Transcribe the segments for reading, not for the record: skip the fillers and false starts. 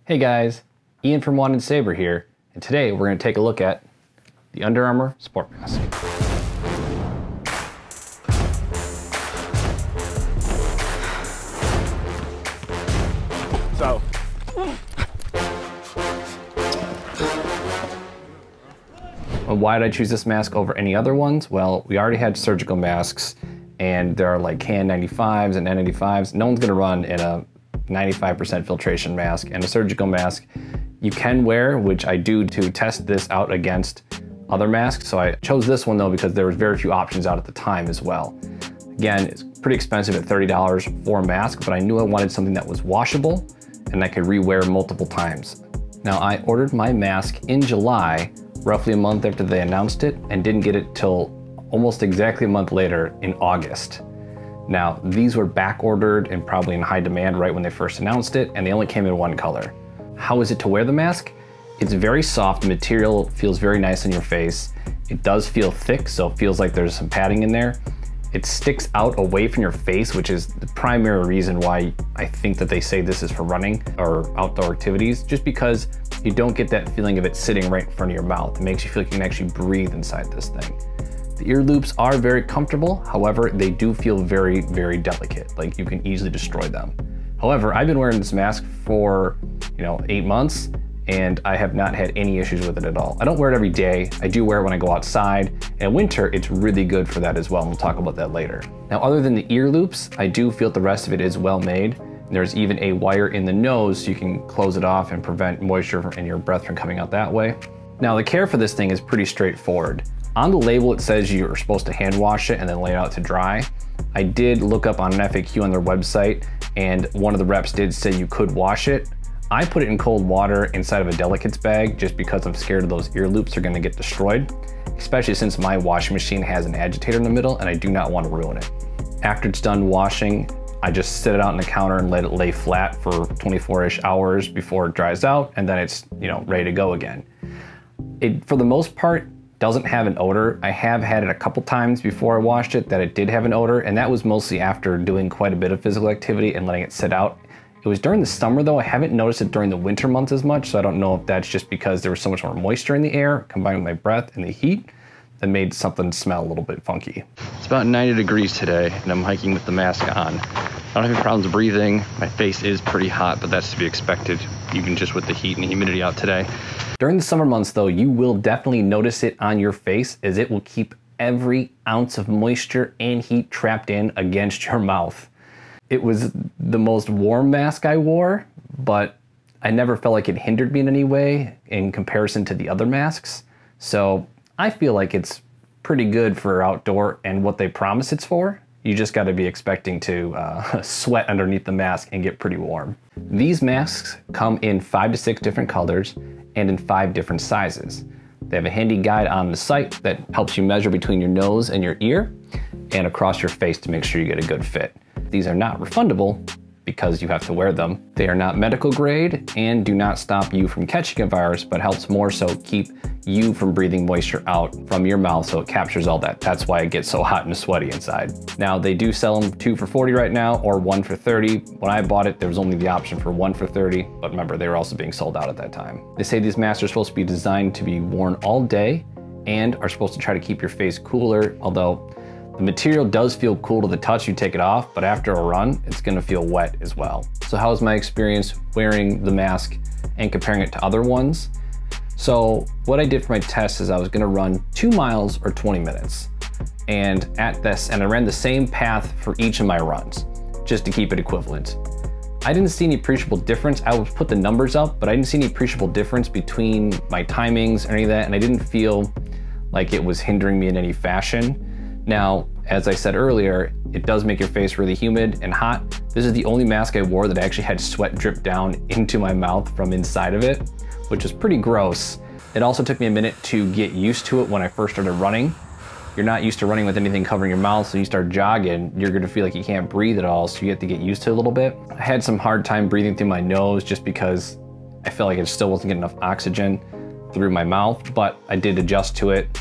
Hey guys, Ian from Wanted Saber here, and today we're going to take a look at the Under Armour SportsMask. So, why did I choose this mask over any other ones? Well, we already had surgical masks, and there are like KN95s and N95s. No one's going to run in a 95% filtration mask, and a surgical mask you can wear, which I do to test this out against other masks. So I chose this one though because there was very few options out at the time as well. Again, it's pretty expensive at $30 for a mask, but I knew I wanted something that was washable and I could rewear multiple times. Now, I ordered my mask in July, roughly a month after they announced it, and didn't get it till almost exactly a month later in August. Now, these were back ordered and probably in high demand right when they first announced it, and they only came in one color. How is it to wear the mask? It's very soft, the material feels very nice on your face. It does feel thick, so it feels like there's some padding in there. It sticks out away from your face, which is the primary reason why I think that they say this is for running or outdoor activities, just because you don't get that feeling of it sitting right in front of your mouth. It makes you feel like you can actually breathe inside this thing. The ear loops are very comfortable, however, they do feel very, very delicate, like you can easily destroy them. However, I've been wearing this mask for, 8 months, and I have not had any issues with it at all. I don't wear it every day. I do wear it when I go outside. In winter, it's really good for that as well, and we'll talk about that later. Now, other than the ear loops, I do feel the rest of it is well made. There's even a wire in the nose so you can close it off and prevent moisture and your breath from coming out that way. Now, the care for this thing is pretty straightforward. On the label, it says you're supposed to hand wash it and then lay it out to dry. I did look up on an FAQ on their website, and one of the reps did say you could wash it. I put it in cold water inside of a delicates bag just because I'm scared of those ear loops are gonna get destroyed, especially since my washing machine has an agitator in the middle and I do not want to ruin it. After it's done washing, I just sit it out on the counter and let it lay flat for 24-ish hours before it dries out, and then it's ready to go again. It, for the most part, doesn't have an odor. I have had it a couple times before I washed it that it did have an odor, and that was mostly after doing quite a bit of physical activity and letting it sit out. It was during the summer though. I haven't noticed it during the winter months as much, so I don't know if that's just because there was so much more moisture in the air combined with my breath and the heat that made something smell a little bit funky. It's about 90 degrees today and I'm hiking with the mask on. I don't have any problems breathing. My face is pretty hot, but that's to be expected even just with the heat and the humidity out today. During the summer months though, you will definitely notice it on your face, as it will keep every ounce of moisture and heat trapped in against your mouth. It was the most warm mask I wore, but I never felt like it hindered me in any way in comparison to the other masks. So I feel like it's pretty good for outdoor and what they promise it's for. You just gotta be expecting to sweat underneath the mask and get pretty warm. These masks come in 5 to 6 different colors and in 5 different sizes. They have a handy guide on the site that helps you measure between your nose and your ear and across your face to make sure you get a good fit. These are not refundable because you have to wear them. They are not medical grade and do not stop you from catching a virus, but helps more so keep you from breathing moisture out from your mouth, so it captures all that. That's why it gets so hot and sweaty inside. Now, they do sell them 2 for $40 right now or 1 for $30. When I bought it, there was only the option for 1 for $30, but remember, they were also being sold out at that time. They say these masks are supposed to be designed to be worn all day and are supposed to try to keep your face cooler, although the material does feel cool to the touch. You take it off, but after a run, it's gonna feel wet as well. So how's my experience wearing the mask and comparing it to other ones? So what I did for my test is I was gonna run 2 miles or 20 minutes. And I ran the same path for each of my runs, just to keep it equivalent. I didn't see any appreciable difference. I would put the numbers up, but I didn't see any appreciable difference between my timings or any of that, and I didn't feel like it was hindering me in any fashion. Now, as I said earlier, it does make your face really humid and hot. This is the only mask I wore that actually had sweat drip down into my mouth from inside of it, which is pretty gross. It also took me a minute to get used to it when I first started running. You're not used to running with anything covering your mouth, so you start jogging, you're gonna feel like you can't breathe at all, so you have to get used to it a little bit. I had some hard time breathing through my nose just because I felt like it still wasn't getting enough oxygen through my mouth, but I did adjust to it.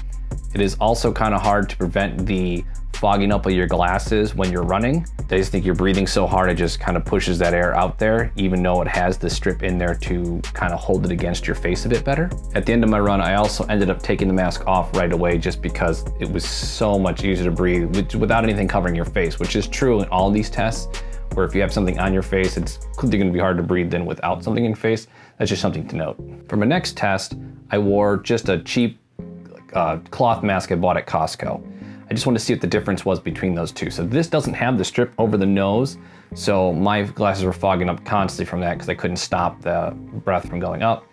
It is also kind of hard to prevent the fogging up of your glasses when you're running. They just think you're breathing so hard it just kind of pushes that air out there, even though it has the strip in there to kind of hold it against your face a bit better. At the end of my run, I also ended up taking the mask off right away just because it was so much easier to breathe without anything covering your face, which is true in all these tests, where if you have something on your face, it's clearly going to be hard to breathe than without something in your face. That's just something to note. For my next test, I wore just a cheap cloth mask I bought at Costco. I just wanted to see what the difference was between those two. So this doesn't have the strip over the nose, so my glasses were fogging up constantly from that because I couldn't stop the breath from going up.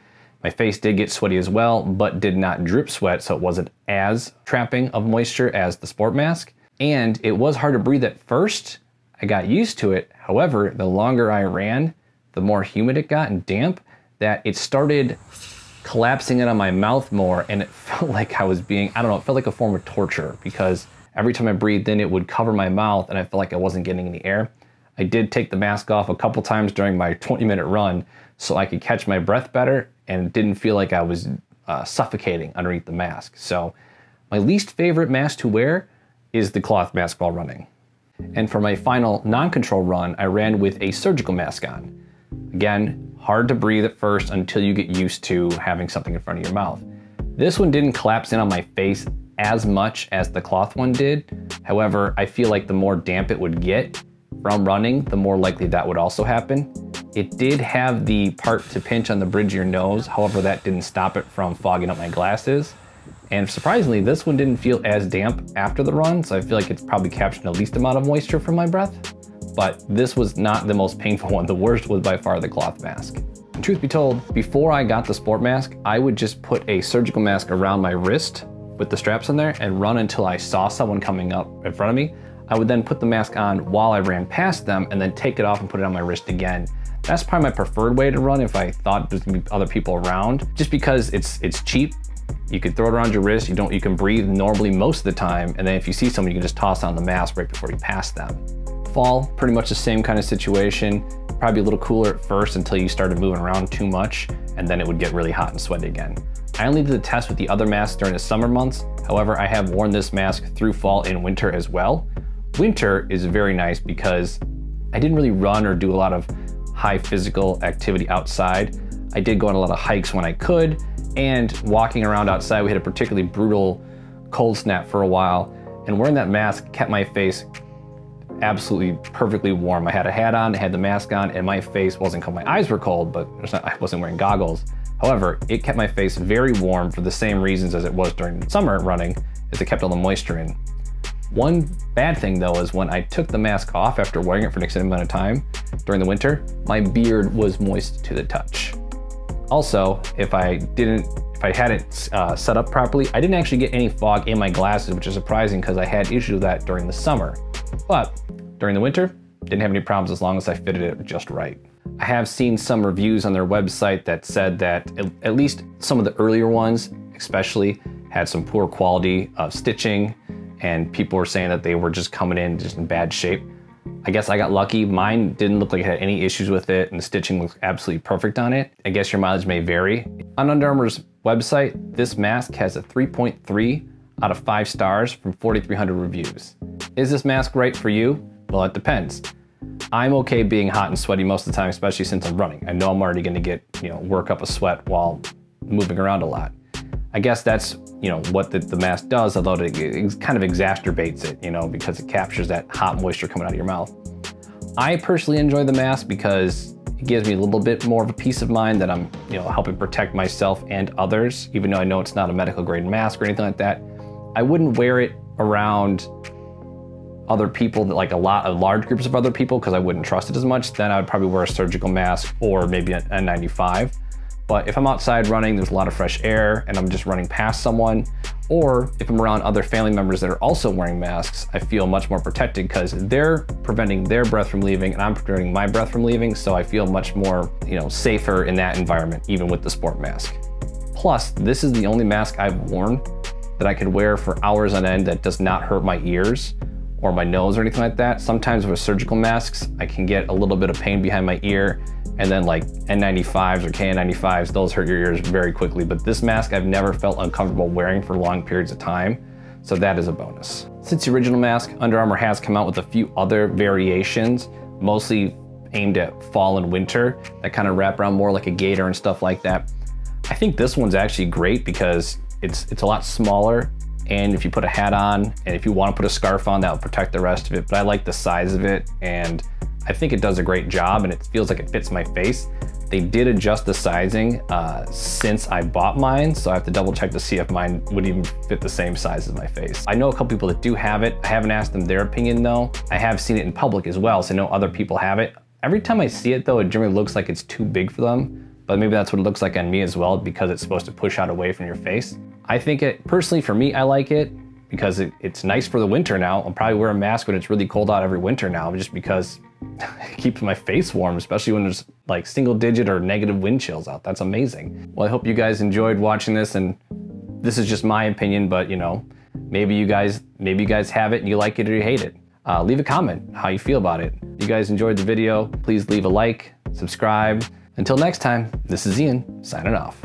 My face did get sweaty as well, but did not drip sweat, so it wasn't as trapping of moisture as the sport mask. And it was hard to breathe at first. I got used to it. However, the longer I ran, the more humid it got and damp, that it started collapsing it on my mouth more, and it felt like I was being, I don't know, it felt like a form of torture because every time I breathed in, it would cover my mouth and I felt like I wasn't getting any air. I did take the mask off a couple times during my 20-minute run so I could catch my breath better and didn't feel like I was suffocating underneath the mask. So my least favorite mask to wear is the cloth mask while running. And for my final non-control run, I ran with a surgical mask on. Again, hard to breathe at first until you get used to having something in front of your mouth. This one didn't collapse in on my face as much as the cloth one did. However, I feel like the more damp it would get from running, the more likely that would also happen. It did have the part to pinch on the bridge of your nose. However, that didn't stop it from fogging up my glasses. And surprisingly, this one didn't feel as damp after the run, so I feel like it's probably captured the least amount of moisture from my breath. But this was not the most painful one. The worst was by far the cloth mask. And truth be told, before I got the sport mask, I would just put a surgical mask around my wrist with the straps on there and run until I saw someone coming up in front of me. I would then put the mask on while I ran past them and then take it off and put it on my wrist again. That's probably my preferred way to run if I thought there's gonna be other people around, just because it's cheap. You could throw it around your wrist, you can breathe normally most of the time, and then if you see someone, you can just toss on the mask right before you pass them. Fall, pretty much the same kind of situation. Probably a little cooler at first until you started moving around too much, and then it would get really hot and sweaty again. I only did the test with the other masks during the summer months. However, I have worn this mask through fall and winter as well. Winter is very nice because I didn't really run or do a lot of high physical activity outside. I did go on a lot of hikes when I could, and walking around outside, we had a particularly brutal cold snap for a while, and wearing that mask kept my face absolutely perfectly warm. I had a hat on, I had the mask on, and my face wasn't cold. My eyes were cold, but I wasn't wearing goggles. However, it kept my face very warm for the same reasons as it was during summer running, as it kept all the moisture in. One bad thing though is when I took the mask off after wearing it for an extended amount of time during the winter, my beard was moist to the touch. Also, if I had it set up properly, I didn't actually get any fog in my glasses, which is surprising because I had issues with that during the summer. But during the winter, didn't have any problems as long as I fitted it just right. I have seen some reviews on their website that said that at least some of the earlier ones, especially, had some poor quality of stitching, and people were saying that they were just coming in just in bad shape. I guess I got lucky. Mine didn't look like it had any issues with it, and the stitching looked absolutely perfect on it. I guess your mileage may vary. On Under Armour's website, this mask has a 3.3 out of 5 stars from 4,300 reviews. Is this mask right for you? Well, it depends. I'm okay being hot and sweaty most of the time, especially since I'm running. I know I'm already gonna get, work up a sweat while moving around a lot. I guess that's, what the mask does, although it kind of exacerbates it, because it captures that hot moisture coming out of your mouth. I personally enjoy the mask because it gives me a little bit more of a peace of mind that I'm, helping protect myself and others, even though I know it's not a medical grade mask or anything like that. I wouldn't wear it around other people, like large groups of other people, because I wouldn't trust it as much. Then I would probably wear a surgical mask or maybe an N95. But if I'm outside running, there's a lot of fresh air and I'm just running past someone, or if I'm around other family members that are also wearing masks, I feel much more protected because they're preventing their breath from leaving and I'm preventing my breath from leaving. So I feel much more, safer in that environment, even with the sport mask. Plus, this is the only mask I've worn that I could wear for hours on end that does not hurt my ears or my nose or anything like that. Sometimes with surgical masks, I can get a little bit of pain behind my ear, and then like N95s or KN95s, those hurt your ears very quickly. But this mask I've never felt uncomfortable wearing for long periods of time. So that is a bonus. Since the original mask, Under Armour has come out with a few other variations, mostly aimed at fall and winter, that kind of wrap around more like a gaiter and stuff like that. I think this one's actually great because it's a lot smaller, and if you put a hat on, and if you want to put a scarf on, that will protect the rest of it. But I like the size of it, and I think it does a great job, and it feels like it fits my face. They did adjust the sizing since I bought mine, so I have to double check to see if mine would even fit the same size as my face. I know a couple people that do have it. I haven't asked them their opinion though. I have seen it in public as well, so I know other people have it. Every time I see it though, it generally looks like it's too big for them, but maybe that's what it looks like on me as well because it's supposed to push out away from your face. I think it, personally for me, I like it because it's nice for the winter now. I'll probably wear a mask when it's really cold out every winter now just because it keeps my face warm, especially when there's like single digit or negative wind chills out. That's amazing. Well, I hope you guys enjoyed watching this, and this is just my opinion, but you know, maybe you guys have it and you like it or you hate it. Leave a comment how you feel about it. If you guys enjoyed the video, please leave a like, subscribe. Until next time, this is Ian, signing off.